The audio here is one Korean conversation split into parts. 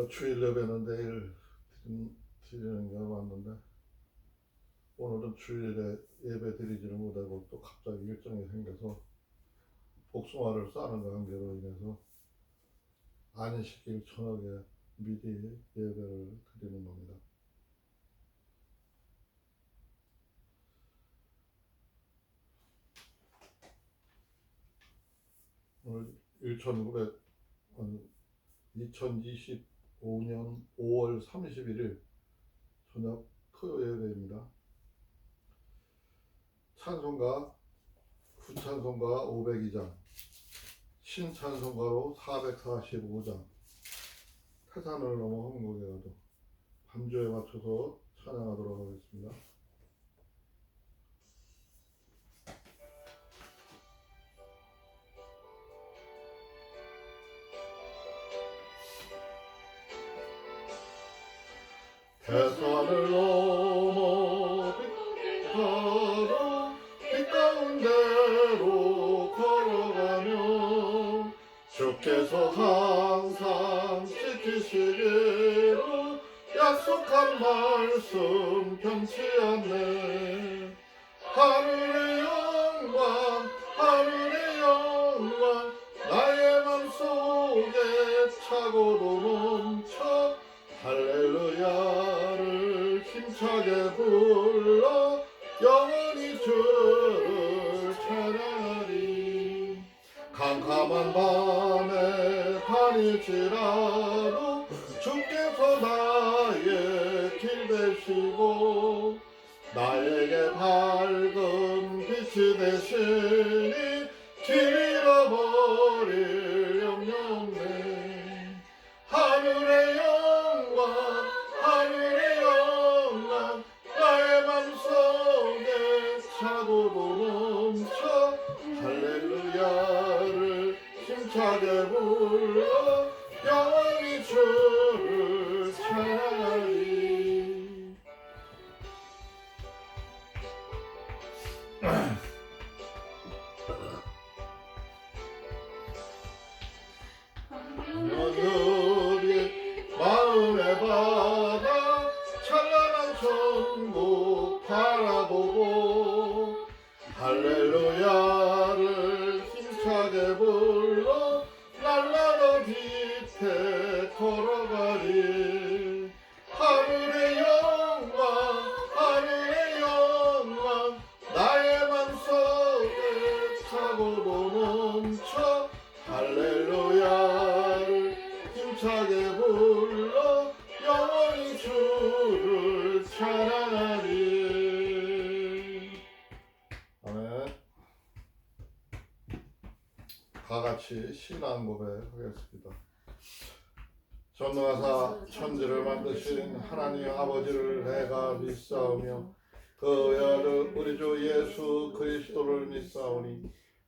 주일 예배는 내일 드리는 게 왔는데 오늘은 주일에 예배 드리지를 못하고 또 갑자기 일정이 생겨서 복숭아를 싸는 관계로 인해서 안식일 저녁에 미리 예배를 드리는 겁니다. 오늘 2025년 5월 31일 저녁 토요 예배입니다. 찬송가 구찬송가 502장, 신찬송가로 445장, 태산을 넘어 흥곡에 가도 반주에 맞춰서 찬양하도록 하겠습니다. 태산을 넘어 빛 가운데로 걸어가며 주께서 항상 지키시기로 약속한 말씀 변치 않네. 하늘의 영광 나의 맘속에 차고도 넘쳐 할렐루야를 힘차게 불러 영원히 주를 찬양하리. 캄캄한 밤에 다닐지라도 주께서 나의 길 되시고 나에게 밝은 빛이 되시니 길 잃어버릴 염려 없네. 하늘의 영광 나의 맘속에 차고도 넘쳐 할렐루야를 힘차게 불러 영원히 주를 찬양하리. 하늘이 마음의 바다 찬란한 천국 바라보고 할렐루야를 힘차게 불러 날라던 빛에 걸어가리. 하늘의 영광 나의 맘속에 차고도 넘쳐 할렐루야를 힘차게 불러 영원히 주를 찬양하리. 아멘. 다같이 신앙 고백하겠습니다. 전능하사 천지를 만드신 하나님 아버지를 내가 믿사오며 그 외아들 우리 주 예수 그리스도를 믿사오니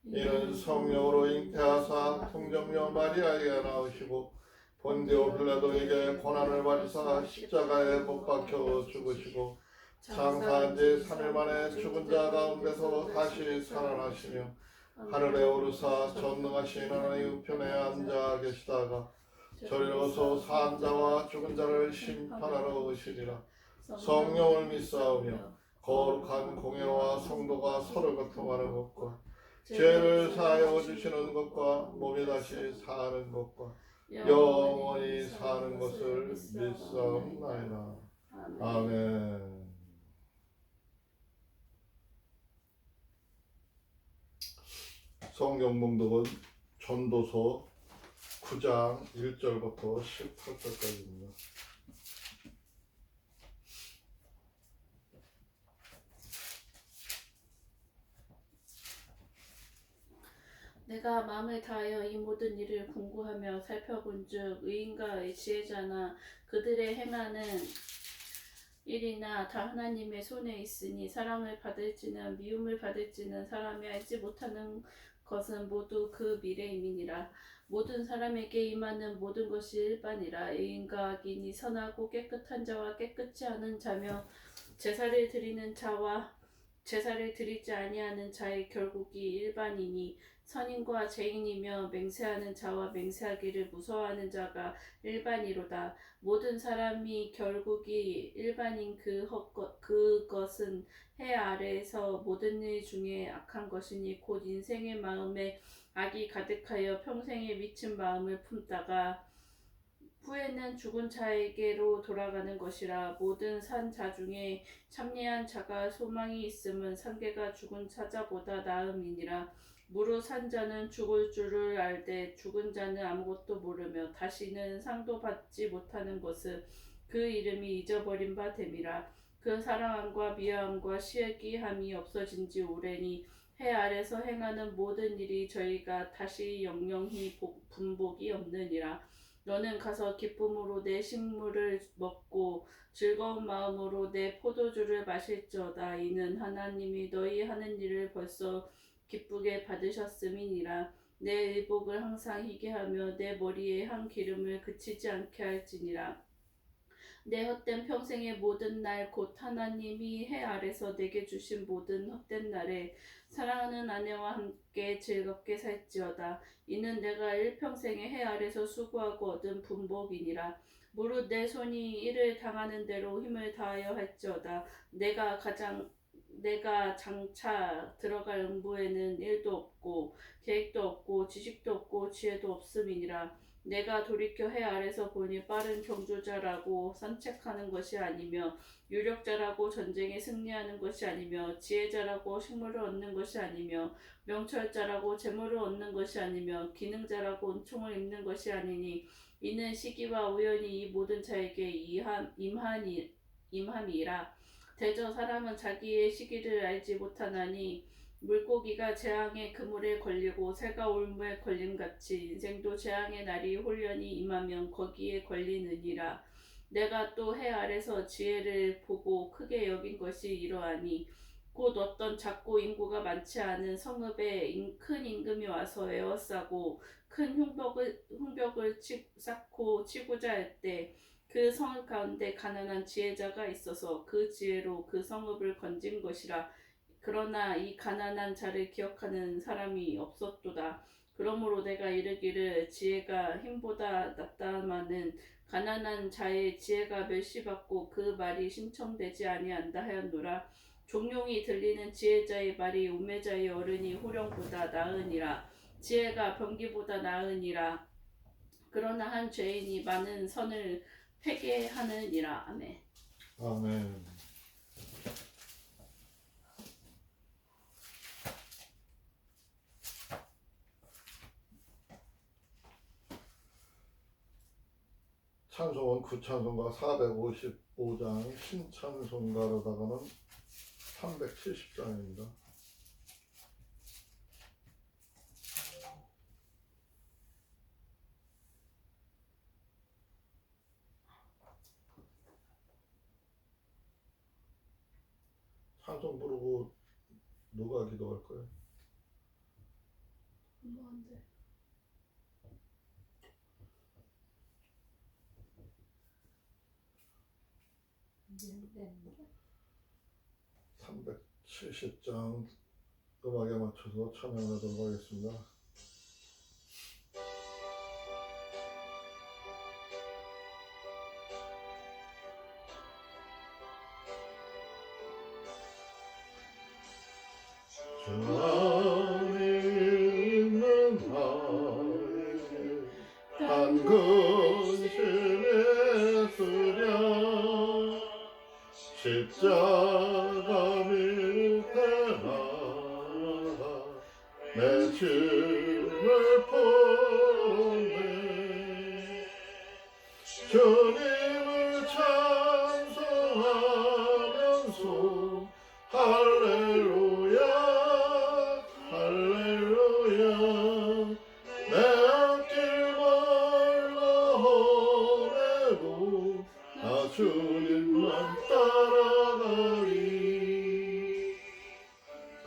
이는 성령으로 잉태하사 성정녀 마리아에게 나오시고 본디오 빌라도에게 고난을 받으사 십자가에 못 박혀 죽으시고 장사한 지 3일 만에 죽은 자 가운데서 다시 살아나시며 하늘에 오르사 전능하신 하나님 우편에 앉아 계시다가 저리로서 산 자와 죽은 자를 심판하러 오시리라. 성령을 믿사오며 거룩한 공예와 성도가 서로 교통하는 것과 죄를 사하여 주시는 것과 몸이 다시 사는 것과 영원히 사는 것을 믿사옵나이다. 아멘. 성경 봉독은 전도서 9장 1절부터 18절까지입니다. 내가 마음을 다하여 이 모든 일을 궁구하며 살펴본즉 의인과 지혜자나 그들의 행하는 일이나 다 하나님의 손에 있으니 사랑을 받을지는 미움을 받을지는 사람이 알지 못하는 것은 모두 그 미래임이니라. 모든 사람에게 임하는 모든 것이 일반이라. 의인과 악인이 선하고 깨끗한 자와 깨끗지 않은 자며 제사를 드리는 자와 제사를 드리지 아니하는 자의 결국이 일반이니 선인과 죄인이며 맹세하는 자와 맹세하기를 무서워하는 자가 일반이로다. 모든 사람이 결국이 일반인 그것은 해 아래에서 모든 일 중에 악한 것이니 곧 인생의 마음에 악이 가득하여 평생에 미친 마음을 품다가 후에는 죽은 자에게로 돌아가는 것이라. 모든 산 자 중에 참리한 자가 소망이 있음은 산개가 죽은 사자보다 나음이니라. 무릇 산 자는 죽을 줄을 알되 죽은 자는 아무것도 모르며 다시는 상도 받지 못하는 것은 그 이름이 잊어버린 바 됨이라. 그 사랑함과 미워함과 시기함이 없어진 지 오래니 해 아래서 행하는 모든 일이 저희가 다시 영영히 분복이 없느니라. 너는 가서 기쁨으로 내 식물을 먹고 즐거운 마음으로 내 포도주를 마실지어다. 이는 하나님이 너희 하는 일을 벌써 기쁘게 받으셨음이니라. 내 의복을 항상 희게 하며 내 머리에 한 기름을 그치지 않게 할지니라. 내 헛된 평생의 모든 날 곧 하나님이 해 아래서 내게 주신 모든 헛된 날에 사랑하는 아내와 함께 즐겁게 살지어다. 이는 내가 일평생에 해 아래서 수고하고 얻은 분복이니라. 무릇 내 손이 이를 당하는 대로 힘을 다하여 할지어다. 내가 장차 들어갈 응부에는 일도 없고 계획도 없고 지식도 없고 지혜도 없음이니라. 내가 돌이켜 해 아래서 보니 빠른 경주자라고 산책하는 것이 아니며 유력자라고 전쟁에 승리하는 것이 아니며 지혜자라고 식물을 얻는 것이 아니며 명철자라고 재물을 얻는 것이 아니며 기능자라고 은총을 입는 것이 아니니 이는 시기와 우연히 이 모든 자에게 임함이라. 대저 사람은 자기의 시기를 알지 못하나니 물고기가 재앙의 그물에 걸리고 새가 올무에 걸림같이 인생도 재앙의 날이 홀연히 임하면 거기에 걸리느니라. 내가 또 해 아래서 지혜를 보고 크게 여긴 것이 이러하니 곧 어떤 작고 인구가 많지 않은 성읍에 큰 임금이 와서 에워싸고 큰 흉벽을 쌓고 치고자 할 때 그 성읍 가운데 가난한 지혜자가 있어서 그 지혜로 그 성읍을 건진 것이라. 그러나 이 가난한 자를 기억하는 사람이 없었도다. 그러므로 내가 이르기를 지혜가 힘보다 낫다마는 가난한 자의 지혜가 멸시받고 그 말이 신청되지 아니한다 하였노라. 종용이 들리는 지혜자의 말이 우매자의 어른이 호령보다 나으니라. 지혜가 병기보다 나으니라. 그러나 한 죄인이 많은 선을 회개하느니라. 아멘. 아멘. 찬송은 구찬송가 455장, 신찬송가로다가는 370장입니다. 찬송 부르고 누가 기도할 거예요? 뭔데? 네. 370장 음악에 맞춰서 찬양하도록 하겠습니다. 주 안에 있는 나에게 한 근심의 수량 십자가 밑에 나가 내 짐을 푸네. 주님을 찬송하면서 할렐루야 할렐루야. 내 앞길 멀고 험해도 나 주님만 따라가리.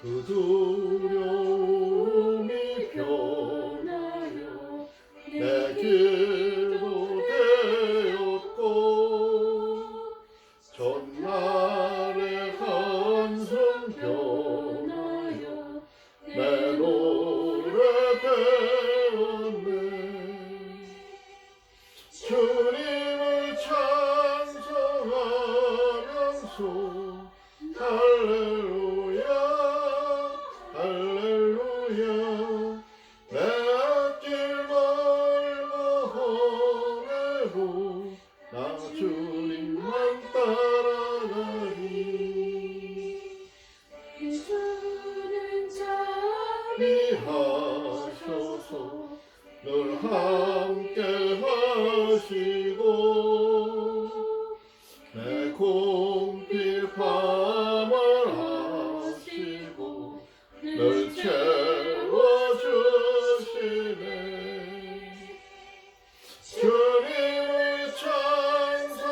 그 두려움이 변하여 내 길도 되었고 전날의 한숨 변 하소서. 늘 함께 하시고 내 궁핍함을 하시고 늘 채워주시네. 주님을 찬송하면서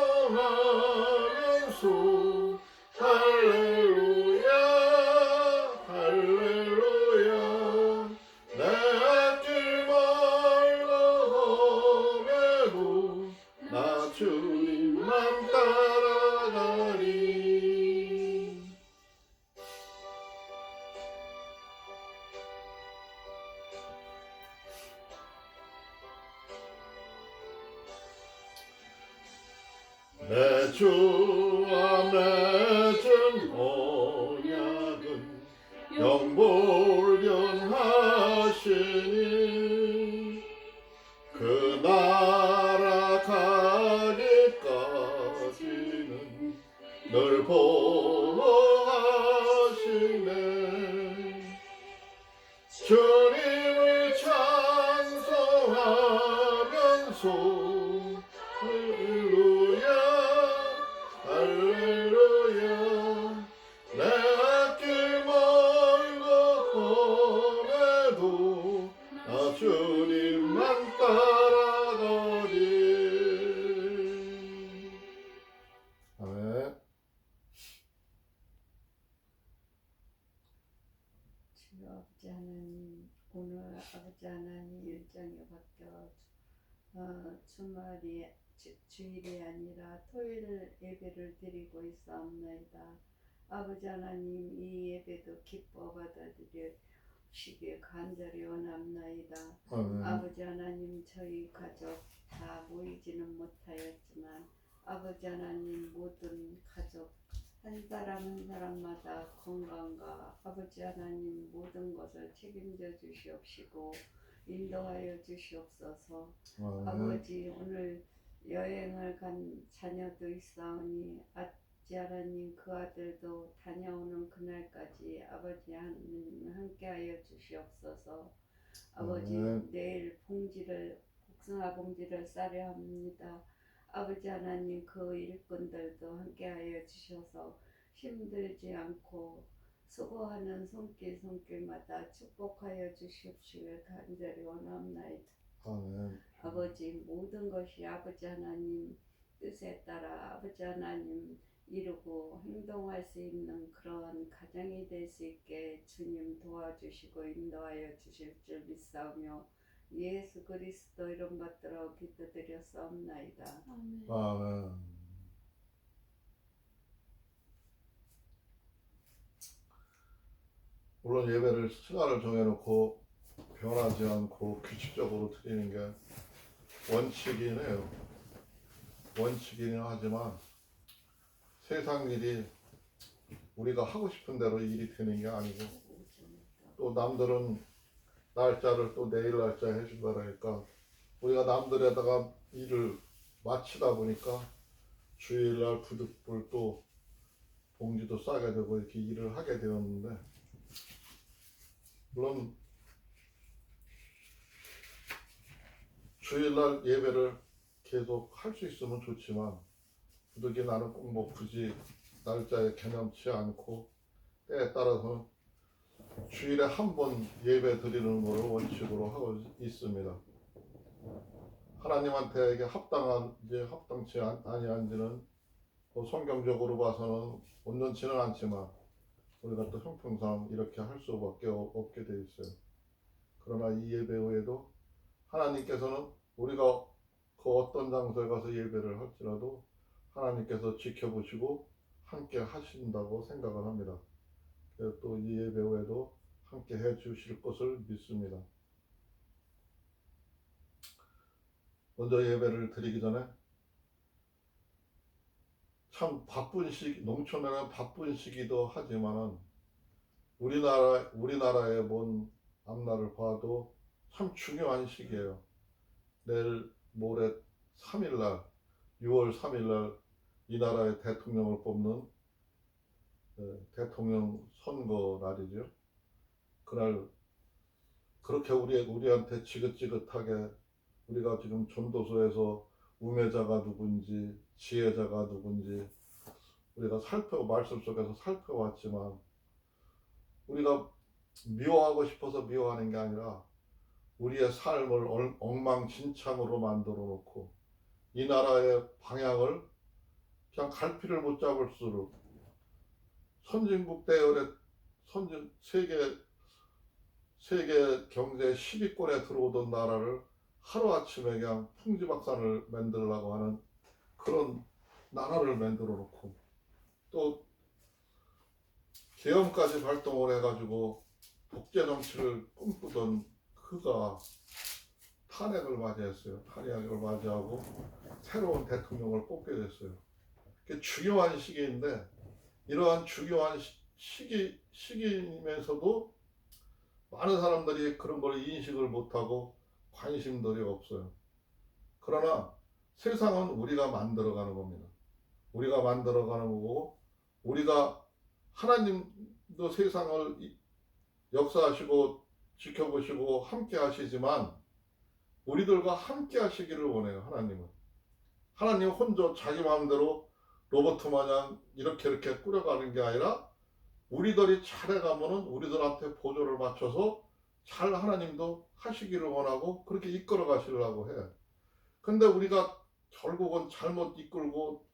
할렐루야 할렐루야. 내 앞길 멀고 험해도 나 주님만 따라가리. 내 주 안에 준 언약은 영불변하시니 그 나라 가기까지는 늘 보호하시네. 주님을 찬송하면서 할렐루야 할렐루야. 내 앞길 멀고 험해도 나 주님만 따라가리. 아멘. 주 아버지 하나님, 오늘 아버지 하나님 일정이 바뀌어 주말이 주일이 아니라 토요일 예배를 드리고 있사옵나이다. 아버지 하나님, 이 예배도 기뻐 받아들이시길 간절히 원합나이다. 아버지 하나님, 저희 가족 다 모이지는 못하였지만 아버지 하나님, 모든 가족 한 사람 한 사람마다 건강과 아버지 하나님 모든 것을 책임져 주시옵시고 인도하여 주시옵소서. 아버지, 오늘 여행을 간 자녀도 있사오니 아버지 하나님, 그 아들도 다녀오는 그날까지 아버지 하나님 함께하여 주시옵소서. 아버지, 내일 복숭아 봉지를 싸려 합니다. 아버지 하나님, 그 일꾼들도 함께하여 주셔서 힘들지 않고 수고하는 손길마다 축복하여 주시옵시길 간절히 원합나이다. 아멘. 아버지, 모든 것이 아버지 하나님 뜻에 따라 아버지 하나님 이루고 행동할 수 있는 그러한 가정이 될 수 있게 주님 도와주시고 인도하여 주실 줄 믿사오며 예수 그리스도 이름 받들어 기도드렸사옵나이다. 아멘. 아멘. 물론 예배를 시간을 정해놓고 변하지 않고 규칙적으로 드리는 게 원칙이긴 해요. 원칙이긴 하지만 세상 일이 우리가 하고 싶은 대로 일이 되는 게 아니고 또 남들은 날짜를 또 내일 날짜에 해준다 그러니까 우리가 남들에다가 일을 마치다 보니까 주일날 부득불 또 봉지도 싸게 되고 이렇게 일을 하게 되었는데, 물론 주일날 예배를 계속 할 수 있으면 좋지만 부득이 나는 꼭 뭐 굳이 날짜에 개념치 않고 때에 따라서는 주일에 한 번 예배 드리는 것을 원칙으로 하고 있습니다. 하나님한테 이게 합당한지 합당치 아니한지는 뭐 성경적으로 봐서는 온전치는 않지만 우리가 또 형평상 이렇게 할 수밖에 없게 돼 있어요. 그러나 이 예배 외에도 하나님께서는 우리가 그 어떤 장소에 가서 예배를 할지라도 하나님께서 지켜보시고 함께 하신다고 생각을 합니다. 그래서 또 이 예배 외에도 함께 해 주실 것을 믿습니다. 먼저 예배를 드리기 전에 참 바쁜 시기, 농촌에는 바쁜 시기도 하지만은 우리나라의 먼 앞날을 봐도 참 중요한 시기예요. 내일 모레 3일날 6월 3일날 이 나라의 대통령을 뽑는 대통령 선거 날이죠. 그날 그렇게 우리한테 지긋지긋하게 우리가 지금 전도서에서 우매자가 누군지 지혜자가 누군지 우리가 말씀 속에서 살펴왔지만 우리가 미워하고 싶어서 미워하는 게 아니라 우리의 삶을 엉망진창으로 만들어 놓고 이 나라의 방향을 그냥 갈피를 못 잡을수록 선진국 대열에 세계 경제 10위권에 들어오던 나라를 하루아침에 그냥 풍지박산을 만들려고 하는 그런 나라를 만들어 놓고 또 계엄까지 발동을 해가지고 독재 정치를 꿈꾸던 그가 탄핵을 맞이했어요. 탄핵을 맞이하고 새로운 대통령을 뽑게 됐어요. 그게 중요한 시기인데 이러한 중요한 시기이면서도 많은 사람들이 그런 걸 인식을 못하고 관심들이 없어요. 그러나 세상은 우리가 만들어가는 겁니다. 우리가 만들어가는 거고 우리가 하나님도 세상을 역사하시고 지켜보시고 함께 하시지만 우리들과 함께 하시기를 원해요. 하나님 혼자 자기 마음대로 로봇 마냥 이렇게 꾸려가는 게 아니라 우리들이 잘해가면은 우리들한테 보조를 맞춰서 잘 하나님도 하시기를 원하고 그렇게 이끌어 가시려고 해. 근데 우리가 결국은 잘못 이끌고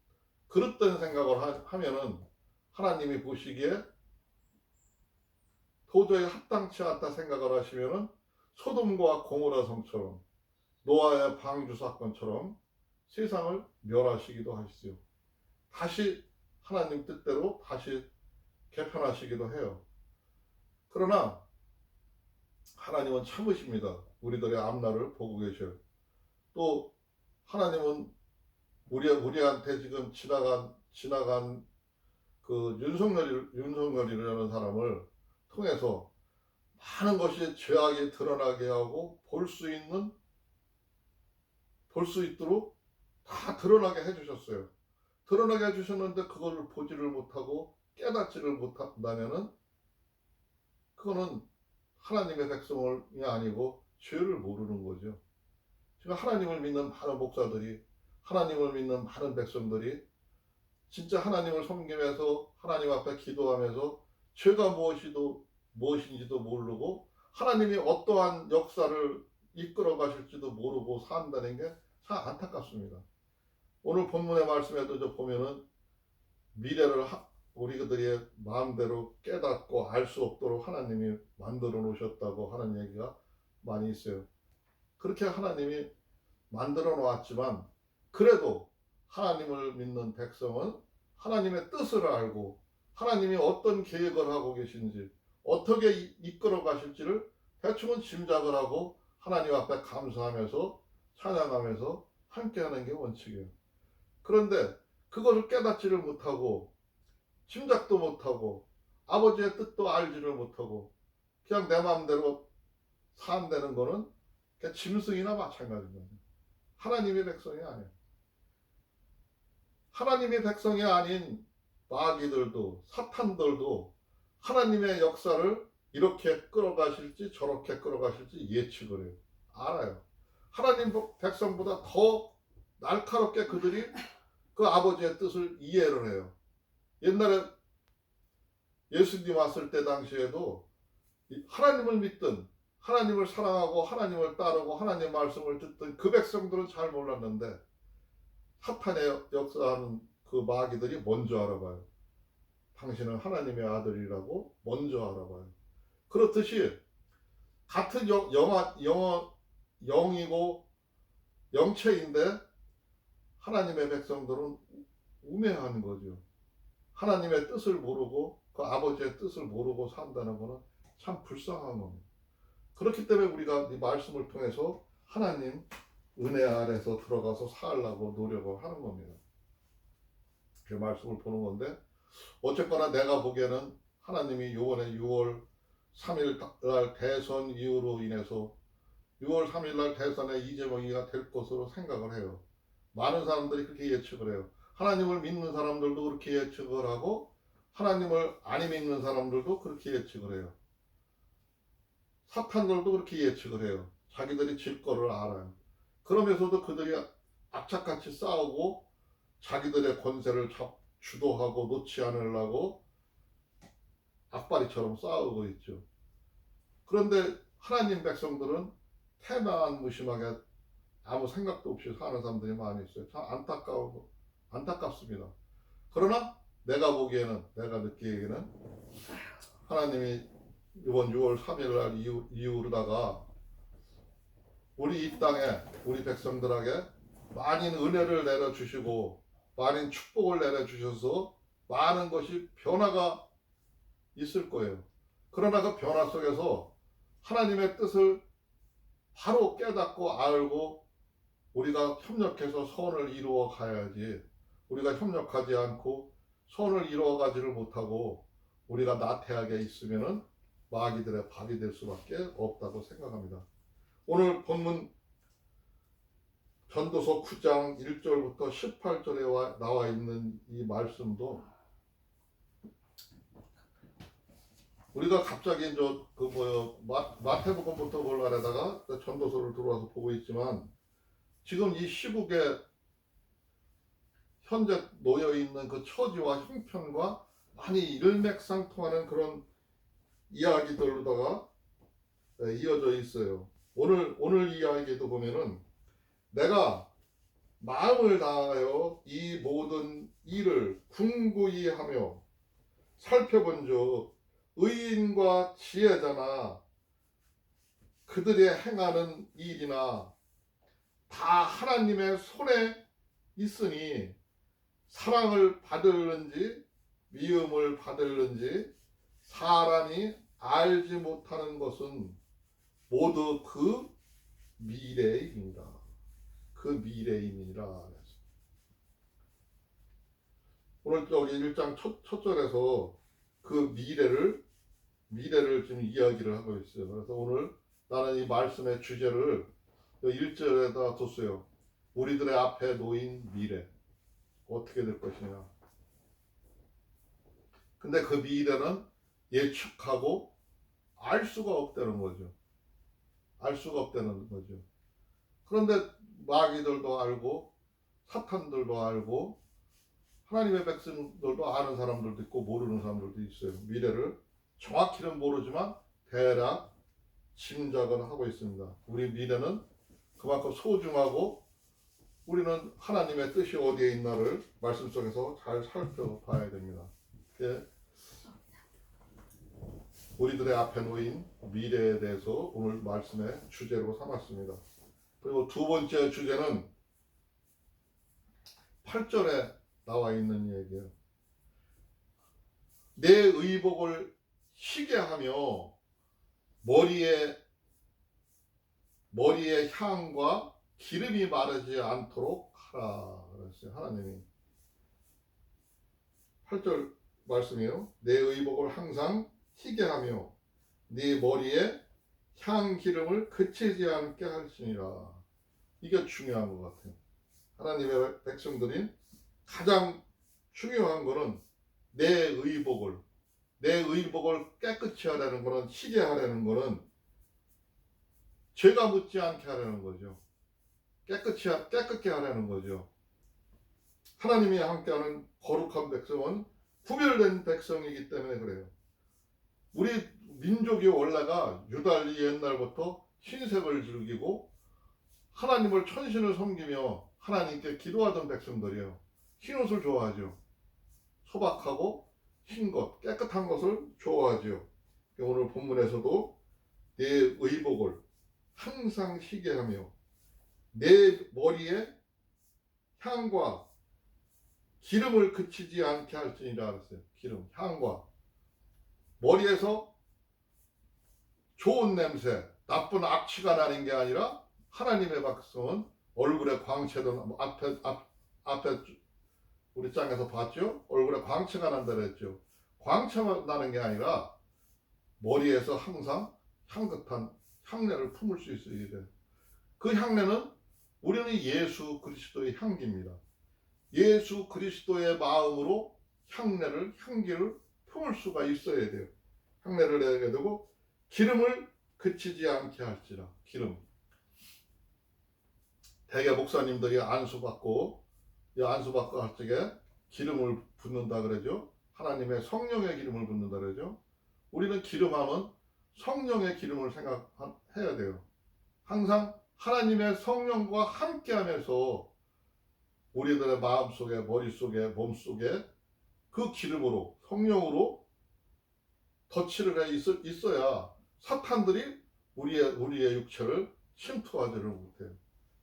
그릇된 생각을 하면은 하나님이 보시기에 도저히 합당치 않다 생각을 하시면은 소돔과 고모라 성처럼 노아의 방주 사건처럼 세상을 멸하시기도 하시죠. 다시 하나님 뜻대로 다시 개편하시기도 해요. 그러나 하나님은 참으십니다. 우리들의 앞날을 보고 계셔요. 또 하나님은 우리한테 지금 지나간 그 윤석열이라는 사람을 통해서 많은 것이 죄악이 드러나게 하고 볼 수 있도록 다 드러나게 해주셨어요. 드러나게 해주셨는데 그거를 보지를 못하고 깨닫지를 못한다면은 그거는 하나님의 백성이 아니고 죄를 모르는 거죠. 지금 하나님을 믿는 많은 목사들이 하나님을 믿는 많은 백성들이 진짜 하나님을 섬기면서 하나님 앞에 기도하면서 죄가 무엇인지도 모르고 하나님이 어떠한 역사를 이끌어 가실지도 모르고 산다는 게 참 안타깝습니다. 오늘 본문의 말씀에도 보면은 미래를 우리들이 마음대로 깨닫고 알 수 없도록 하나님이 만들어 놓으셨다고 하는 얘기가 많이 있어요. 그렇게 하나님이 만들어 놓았지만 그래도 하나님을 믿는 백성은 하나님의 뜻을 알고 하나님이 어떤 계획을 하고 계신지 어떻게 이끌어 가실지를 대충은 짐작을 하고 하나님 앞에 감사하면서 찬양하면서 함께하는 게 원칙이에요. 그런데 그것을 깨닫지를 못하고 짐작도 못하고 아버지의 뜻도 알지를 못하고 그냥 내 마음대로 산다는 거는 그냥 짐승이나 마찬가지입니다. 하나님의 백성이 아니에요. 하나님의 백성이 아닌 마귀들도 사탄들도 하나님의 역사를 이렇게 끌어가실지 저렇게 끌어가실지 예측을 해요. 알아요. 하나님 백성보다 더 날카롭게 그들이 그 아버지의 뜻을 이해를 해요. 옛날에 예수님 왔을 때 당시에도 하나님을 믿든 하나님을 사랑하고 하나님을 따르고 하나님의 말씀을 듣던 그 백성들은 잘 몰랐는데 사탄의 역사하는 그 마귀들이 먼저 알아봐요. 당신은 하나님의 아들이라고 먼저 알아봐요. 그렇듯이 같은 영이고 영체인데 하나님의 백성들은 우매한 거죠. 하나님의 뜻을 모르고 그 아버지의 뜻을 모르고 산다는 것은 참 불쌍한 겁니다. 그렇기 때문에 우리가 이 말씀을 통해서 하나님 은혜 아래서 들어가서 살라고 노력을 하는 겁니다. 그 말씀을 보는 건데 어쨌거나 내가 보기에는 하나님이 요번에 6월 3일 날 대선 이후로 인해서 6월 3일 날 대선에 이재명이가 될 것으로 생각을 해요. 많은 사람들이 그렇게 예측을 해요. 하나님을 믿는 사람들도 그렇게 예측을 하고 하나님을 안 믿는 사람들도 그렇게 예측을 해요. 사탄들도 그렇게 예측을 해요. 자기들이 질 거를 알아요. 그러면서도 그들이 악착같이 싸우고 자기들의 권세를 주도하고 놓지 않으려고 악바리처럼 싸우고 있죠. 그런데 하나님 백성들은 태만 무심하게 아무 생각도 없이 사는 사람들이 많이 있어요. 참 안타깝습니다. 그러나 내가 보기에는, 내가 느끼기에는 하나님이 이번 6월 3일 날 이후로다가 우리 이 땅에 우리 백성들에게 많은 은혜를 내려주시고 많은 축복을 내려주셔서 많은 것이 변화가 있을 거예요. 그러나 그 변화 속에서 하나님의 뜻을 바로 깨닫고 알고 우리가 협력해서 선을 이루어 가야지, 우리가 협력하지 않고 선을 이루어 가지를 못하고 우리가 나태하게 있으면은 마귀들의 밥이 될 수밖에 없다고 생각합니다. 오늘 본문 전도서 9장 1절부터 18절에 나와 있는 이 말씀도 우리가 갑자기 마태복음부터 보려다가 전도서를 들어와서 보고 있지만 지금 이 시국에 현재 놓여 있는 그 처지와 형편과 많이 일맥상통하는 그런 이야기들로다가 이어져 있어요. 오늘 이야기도 보면은 내가 마음을 다하여 이 모든 일을 궁구히 하며 살펴본즉 의인과 지혜자나 그들이 행하는 일이나 다 하나님의 손에 있으니 사랑을 받을는지 미움을 받을는지 사람이 알지 못하는 것은 모두 그 미래입니다. 그 미래임이라. 오늘 여기 1장 첫 절에서 그 미래를 지금 이야기를 하고 있어요. 그래서 오늘 나는 이 말씀의 주제를 1절에다 뒀어요. 우리들의 앞에 놓인 미래 어떻게 될 것이냐. 근데 그 미래는 예측하고 알 수가 없다는 거죠. 알 수가 없다는 거죠. 그런데 마귀들도 알고 사탄들도 알고 하나님의 백성들도 아는 사람들도 있고 모르는 사람들도 있어요. 미래를 정확히는 모르지만 대략 짐작을 하고 있습니다. 우리 미래는 그만큼 소중하고 우리는 하나님의 뜻이 어디에 있나를 말씀 속에서 잘 살펴봐야 됩니다. 우리들의 앞에 놓인 미래에 대해서 오늘 말씀의 주제로 삼았습니다. 그리고 두 번째 주제는 8절에 나와 있는 얘기예요. 내 의복을 희게 하며 머리에 향과 기름이 마르지 않도록 하라 그랬어요. 하나님이 8절 말씀이에요. 내 의복을 항상 희게 하며 네 머리에 향 기름을 그치지 않게 할지니라. 이게 중요한 것 같아요. 하나님의 백성들이 가장 중요한 거는 내 의복을 깨끗이 하려는 거는, 희게 하려는 거는 죄가 묻지 않게 하려는 거죠. 깨끗게 하려는 거죠. 하나님이 함께하는 거룩한 백성은 구별된 백성이기 때문에 그래요. 우리 민족이 원래가 유달리 옛날부터 흰색을 즐기고 하나님을 천신을 섬기며 하나님께 기도하던 백성들이에요. 흰 옷을 좋아하죠. 소박하고 흰 것, 깨끗한 것을 좋아하죠. 오늘 본문에서도 내 의복을 항상 희게 하며 내 머리에 향과 기름을 그치지 않게 할지니라 그랬어요. 기름, 향과 머리에서 좋은 냄새, 나쁜 악취가 나는 게 아니라 하나님의 백성은 얼굴에 광채도 앞에 우리 장에서 봤죠? 얼굴에 광채가 난다 그랬죠. 광채가 나는 게 아니라 머리에서 항상 향긋한 향내를 품을 수 있어야 돼요. 그 향내는 우리는 예수 그리스도의 향기입니다. 예수 그리스도의 마음으로 향기를 품을 수가 있어야 돼요. 향내를 내게 되고 기름을 그치지 않게 할지라. 기름. 대개 목사님들이 안수받고 할 적에 기름을 붓는다 그러죠. 하나님의 성령의 기름을 붓는다 그러죠. 우리는 기름하면 성령의 기름을 생각해야 돼요. 항상 하나님의 성령과 함께하면서 우리들의 마음속에, 머릿속에, 몸속에 그 기름으로, 성령으로 덧칠을 해 있어야 사탄들이 우리의 육체를 침투하지를 못해요.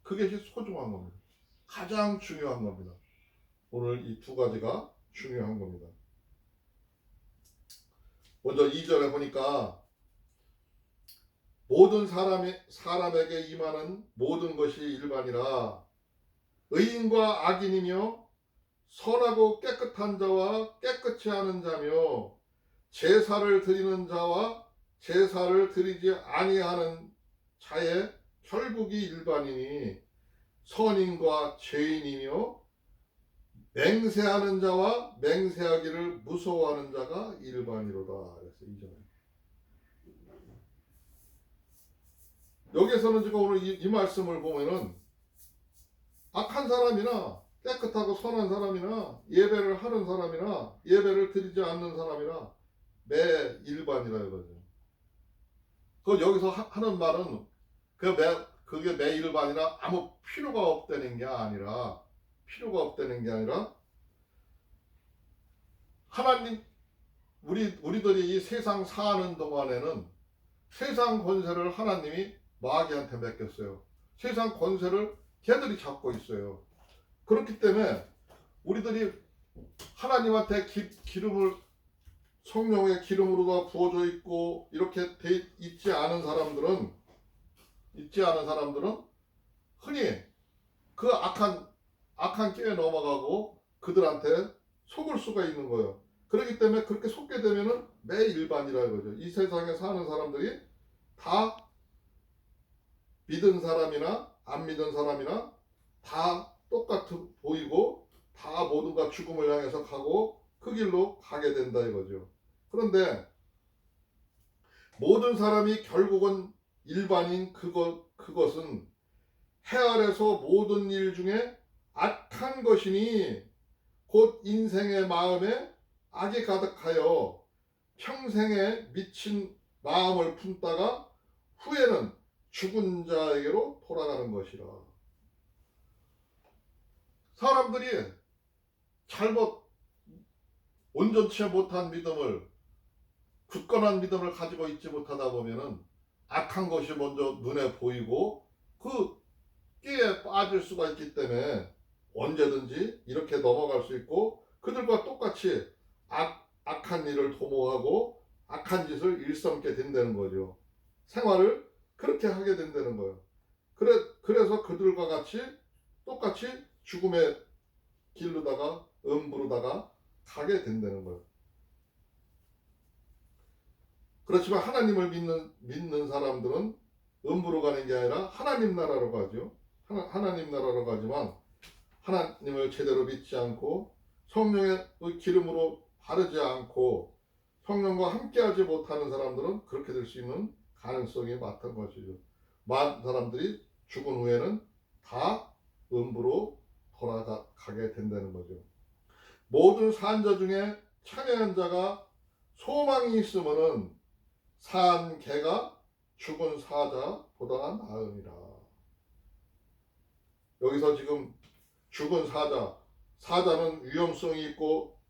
그것이 소중한 겁니다. 가장 중요한 겁니다. 오늘 이 두 가지가 중요한 겁니다. 먼저 2절에 보니까 모든 사람에게 임하는 모든 것이 일반이라 의인과 악인이며 선하고 깨끗한 자와 깨끗이 하는 자며 제사를 드리는 자와 제사를 드리지 아니하는 자의 결국이 일반이니 선인과 죄인이며 맹세하는 자와 맹세하기를 무서워하는 자가 일반이로다. 그래서 2절에 여기에서는 지금 오늘 이 말씀을 보면은 악한 사람이나 깨끗하고 선한 사람이나 예배를 하는 사람이나 예배를 드리지 않는 사람이나 매 일반이라 이거죠. 그 여기서 하는 말은 그게 매 일반이라 아무 필요가 없다는 게 아니라 하나님 우리들이 이 세상 사는 동안에는 세상 권세를 하나님이 마귀한테 맡겼어요. 세상 권세를 걔들이 잡고 있어요. 그렇기 때문에 우리들이 하나님한테 기름을 성령의 기름으로 부어져 있고 이렇게 돼 있지 않은 사람들은 흔히 그 악한 끼에 넘어가고 그들한테 속을 수가 있는 거예요. 그렇기 때문에 그렇게 속게 되면은 매 일반이라 이거죠. 이 세상에 사는 사람들이 다 믿은 사람이나 안 믿은 사람이나 다 똑같아 보이고 다 모두가 죽음을 향해서 가고 그 길로 가게 된다 이거죠. 그런데 모든 사람이 결국은 일반인 그것은 해 아래서 모든 일 중에 악한 것이니 곧 인생의 마음에 악이 가득하여 평생에 미친 마음을 품다가 후에는 죽은 자에게로 돌아가는 것이라. 사람들이 온전치 못한 믿음을, 굳건한 믿음을 가지고 있지 못하다 보면은 악한 것이 먼저 눈에 보이고 그 끼에 빠질 수가 있기 때문에 언제든지 이렇게 넘어갈 수 있고 그들과 똑같이 악한 일을 도모하고 악한 짓을 일삼게 된다는 거죠. 생활을 그렇게 하게 된다는 거예요. 그래서 그들과 똑같이 죽음의 길로다가 음부로다가 가게 된다는 거예요. 그렇지만 하나님을 믿는 사람들은 음부로 가는 게 아니라 하나님 나라로 가죠. 하나님 나라로 가지만 하나님을 제대로 믿지 않고 성령의 기름으로 바르지 않고 성령과 함께하지 못하는 사람들은 그렇게 될 수 있는 가능성이 많다는 것이죠. 많은 사람들이 죽은 후에는 다 음부로 돌아가게 된다는 거죠. 모든 산자 중에 참여한 자가 소망이 있으면은 산 개가 죽은 사자보다 나으니라. 여기서 지금 죽은 사자는 위험성이 있고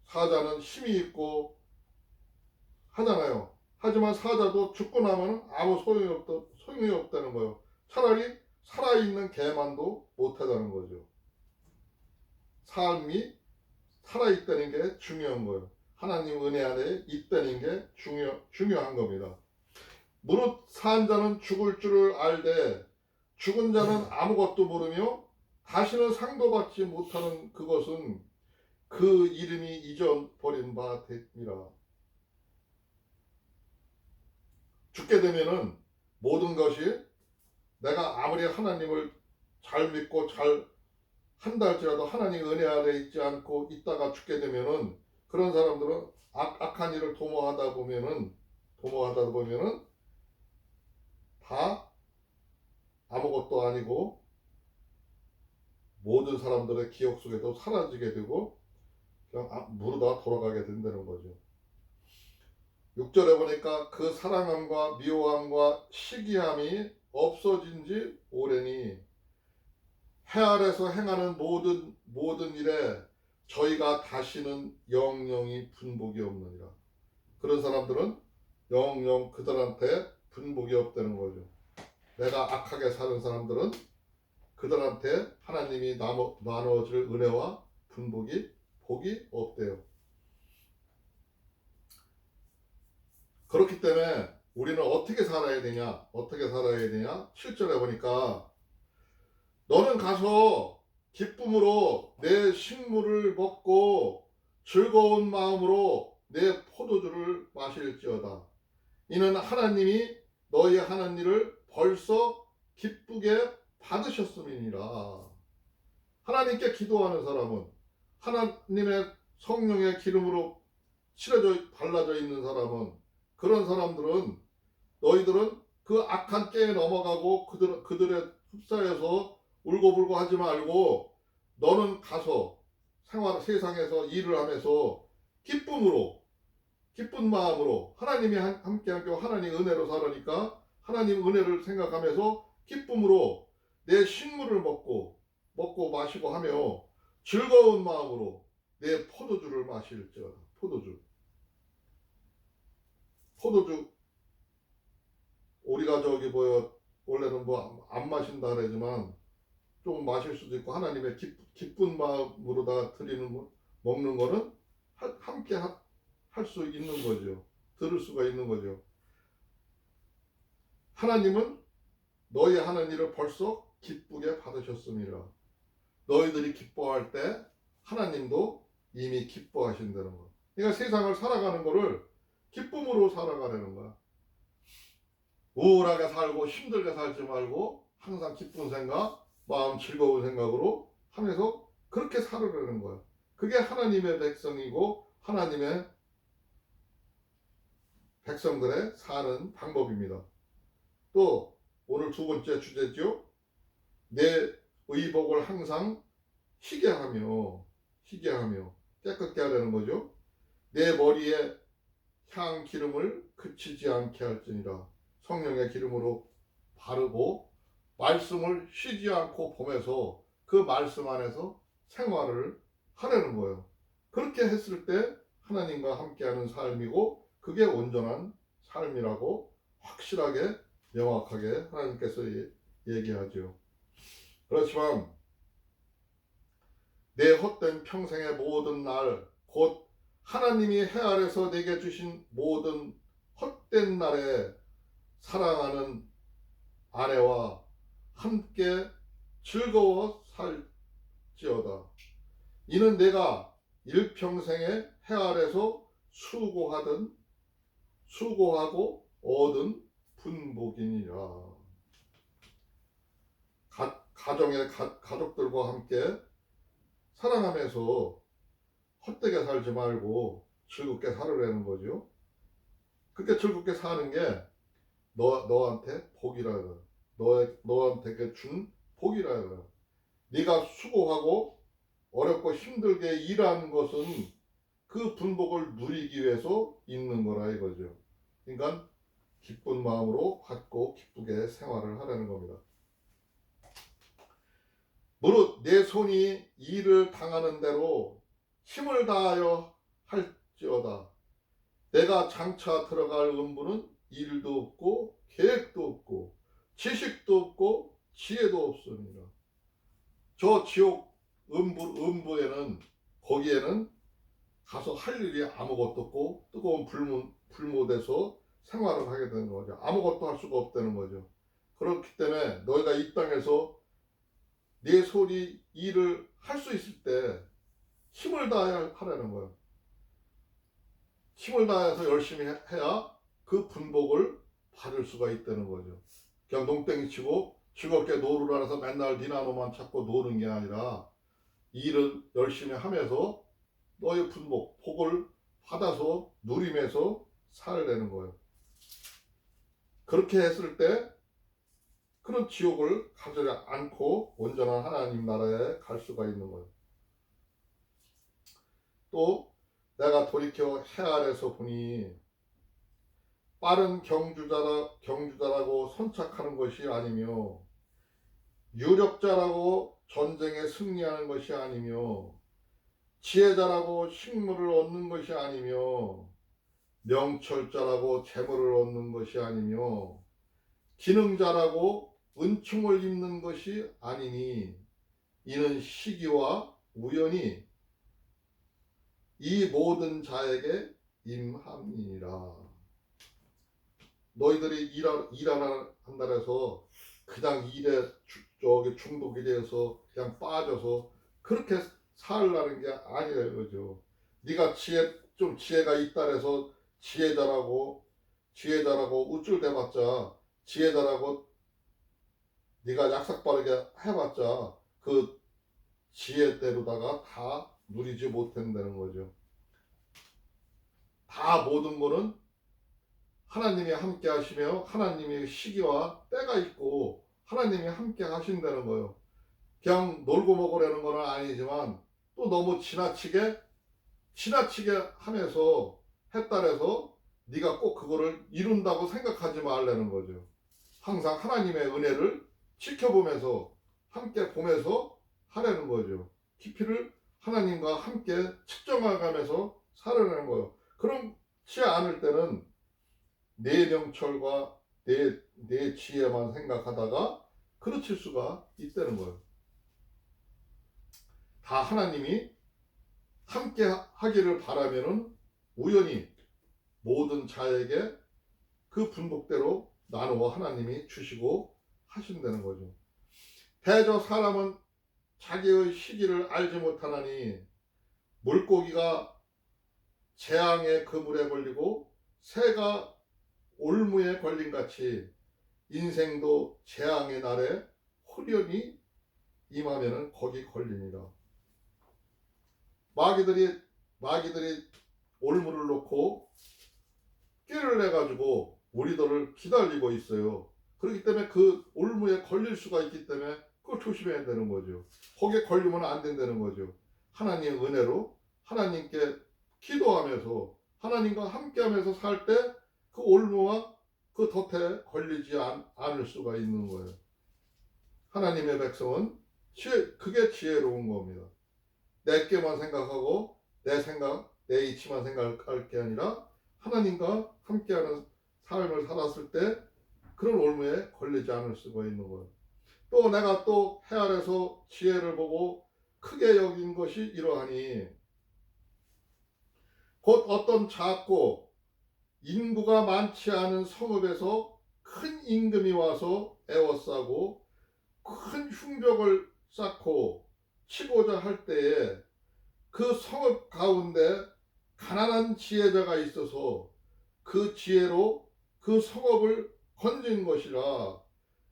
사자는 힘이 있고 하잖아요. 하지만 사자도 죽고 나면 아무 소용이 없다는 거예요. 차라리 살아있는 개만도 못하다는 거죠. 삶이 살아있다는 게 중요한 거예요. 하나님 은혜 안에 있다는 게 중요한 겁니다. 무릇 산 자는 죽을 줄을 알되 죽은 자는 아무것도 모르며 다시는 상도 받지 못하는 그것은 그 이름이 잊어버린 바 됩니다. 죽게 되면은 모든 것이 내가 아무리 하나님을 잘 믿고 잘 한다 할지라도 하나님 은혜 아래 있지 않고 있다가 죽게 되면은 그런 사람들은 악한 일을 도모하다 보면은 뿐도 아니고 모든 사람들의 기억 속에도 사라지게 되고 그냥 무르다 돌아가게 된다는 거죠. 6절에 보니까 그 사랑함과 미워함과 시기함이 없어진 지 오래니 해 아래서 행하는 모든 일에 저희가 다시는 영영이 분복이 없느니라. 그런 사람들은 영영 그들한테 분복이 없다는 거죠. 내가 악하게 사는 사람들은 그들한테 하나님이 나눠줄 은혜와 복이 없대요. 그렇기 때문에 우리는 어떻게 살아야 되냐? 7절에 보니까 너는 가서 기쁨으로 내 식물을 먹고 즐거운 마음으로 내 포도주를 마실지어다. 이는 하나님이 너희 하는 일을 벌써 기쁘게 받으셨음이니라. 하나님께 기도하는 사람은 하나님의 성령의 기름으로 발라져 있는 사람은 그런 사람들은 너희들은 그 악한 깨에 넘어가고 그들의 흡사해서 울고불고 하지 말고 너는 가서 세상에서 일을 하면서 기쁜 마음으로 하나님이 함께하고 하나님 은혜로 살으니까 하나님 은혜를 생각하면서 기쁨으로 내 식물을 먹고 마시고 하며 즐거운 마음으로 내 포도주를 마실지어다. 포도주 우리가 원래는 안 마신다 그러지만 좀 마실 수도 있고 하나님의 기쁜 마음으로다가 먹는 거는 함께 할 수 있는 거죠. 들을 수가 있는 거죠. 하나님은 너희 하는 일을 벌써 기쁘게 받으셨음이라. 너희들이 기뻐할 때 하나님도 이미 기뻐하신다는 거. 그러니까 세상을 살아가는 거를 기쁨으로 살아가려는 거야. 우울하게 살고 힘들게 살지 말고 항상 기쁜 생각, 마음 즐거운 생각으로 하면서 그렇게 살으려는 거야. 그게 하나님의 백성이고 하나님의 백성들의 사는 방법입니다. 또 오늘 두 번째 주제죠. 내 의복을 항상 희게 하며 깨끗게 하려는 거죠. 내 머리에 향 기름을 그치지 않게 할지니라. 성령의 기름으로 바르고 말씀을 쉬지 않고 보면서 그 말씀 안에서 생활을 하려는 거예요. 그렇게 했을 때 하나님과 함께하는 삶이고 그게 온전한 삶이라고 확실하게 명확하게 하나님께서 얘기하죠. 그렇지만 내 헛된 평생의 모든 날 곧 하나님이 해 아래서 내게 주신 모든 헛된 날에 사랑하는 아내와 함께 즐거워 살지어다. 이는 내가 일평생에 해 아래서 수고하고 얻은 분복이니라. 가족들과 함께 사랑하면서 헛되게 살지 말고 즐겁게 살으라는 거죠. 그렇게 즐겁게 사는 게 너한테 복이라. 너한테 준 복이라. 네가 수고하고 어렵고 힘들게 일하는 것은 그 분복을 누리기 위해서 있는 거라 이거죠. 그러니까 기쁜 마음으로 받고 기쁘게 생활을 하라는 겁니다. 무릇 내 손이 일을 당하는 대로 힘을 다하여 할지어다. 내가 장차 들어갈 음부는 일도 없고 계획도 없고 지식도 없고 지혜도 없습니다. 저 지옥 음부에는 거기에는 가서 할 일이 아무것도 없고 뜨거운 불못에서 생활을 하게 되는 거죠. 아무것도 할 수가 없다는 거죠. 그렇기 때문에 너희가 이 땅에서 내 손이 일을 할 수 있을 때 힘을 다해야 하라는 거예요. 힘을 다해서 열심히 해야 그 분복을 받을 수가 있다는 거죠. 그냥 농땡이 치고 즐겁게 노루라 해서 맨날 니나노만 찾고 노는 게 아니라 일을 열심히 하면서 너의 복을 받아서 누리면서 살려는 거예요. 그렇게 했을 때 그런 지옥을 가지 않고 온전한 하나님 나라에 갈 수가 있는 거예요. 또 내가 돌이켜 해 아래서 보니 빠른 경주자라고 선착하는 것이 아니며 유력자라고 전쟁에 승리하는 것이 아니며 지혜자라고 식물을 얻는 것이 아니며 명철자라고 재물을 얻는 것이 아니며 기능자라고 은총을 입는 것이 아니니 이는 시기와 우연이 이 모든 자에게 임함이니라. 너희들이 일한다 해서 그냥 일에 중독이 되어서 그냥 빠져서 그렇게 살라는 게 아니라는 거죠. 네가 지혜가 있다 해서 지혜자라고 우쭐대봤자 지혜자라고 네가 약삭 빠르게 해봤자 그 지혜대로다가 다 누리지 못한다는 거죠. 다 모든 거는 하나님이 함께 하시며 하나님의 시기와 때가 있고 하나님이 함께 하신다는 거예요. 그냥 놀고 먹으려는 건 아니지만 또 너무 지나치게 하면서 했다래서 네가 꼭 그거를 이룬다고 생각하지 말라는 거죠. 항상 하나님의 은혜를 지켜보면서 함께 보면서 하려는 거죠. 깊이를 하나님과 함께 측정해가면서 살아내는 거예요. 그렇지 않을 때는 내 명철과 내 지혜만 생각하다가 그르칠 수가 있다는 거예요. 다 하나님이 함께 하기를 바라면은 우연히 모든 자에게 그 분복대로 나누어 하나님이 주시고 하신다는 거죠. 대저 사람은 자기의 시기를 알지 못하나니 물고기가 재앙의 그물에 걸리고 새가 올무에 걸린 같이 인생도 재앙의 날에 홀연히 임하면은 거기 걸리니라. 마귀들이 올무를 놓고 꾀를 내가지고 우리들을 기다리고 있어요. 그렇기 때문에 그 올무에 걸릴 수가 있기 때문에 그걸 조심해야 되는 거죠. 거기에 걸리면 안 된다는 거죠. 하나님의 은혜로 하나님께 기도하면서 하나님과 함께하면서 살 때 그 올무와 그 덫에 걸리지 않을 수가 있는 거예요. 하나님의 백성은 그게 지혜로운 겁니다. 내게만 생각하고 내 이치만 생각할 게 아니라 하나님과 함께하는 삶을 살았을 때 그런 올무에 걸리지 않을 수가 있는 거예요. 또 내가 또 해 아래서 지혜를 보고 크게 여긴 것이 이러하니 곧 어떤 작고 인구가 많지 않은 성읍에서 큰 임금이 와서 에워싸고 큰 흉벽을 쌓고 치고자 할 때에 그 성읍 가운데 가난한 지혜자가 있어서 그 지혜로 그 성읍을 건진 것이라.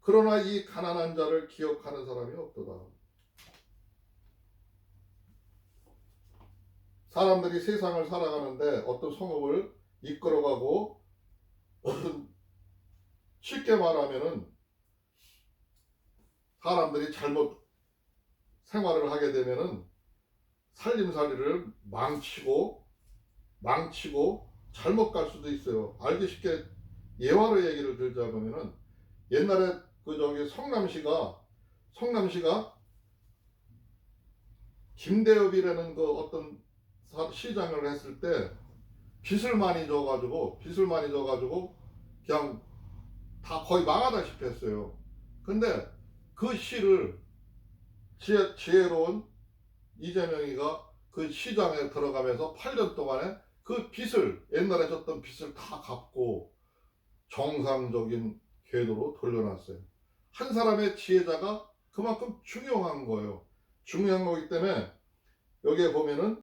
그러나 이 가난한 자를 기억하는 사람이 없도다. 사람들이 세상을 살아가는데 어떤 성읍을 이끌어가고 어떤 쉽게 말하면은 사람들이 잘못 생활을 하게 되면은 살림살이를 망치고 잘못 갈 수도 있어요. 알기 쉽게 예화로 얘기를 들자면은 옛날에 성남시가 김대엽이라는 그 어떤 시장을 했을 때 빚을 많이 져가지고 그냥 다 거의 망하다시피 했어요. 근데 그 시를 지혜로운 이재명이가 그 시장에 들어가면서 8년 동안에 그 옛날에 졌던 빚을 다 갚고 정상적인 궤도로 돌려놨어요. 한 사람의 지혜자가 그만큼 중요한 거예요. 중요한 거기 때문에 여기에 보면은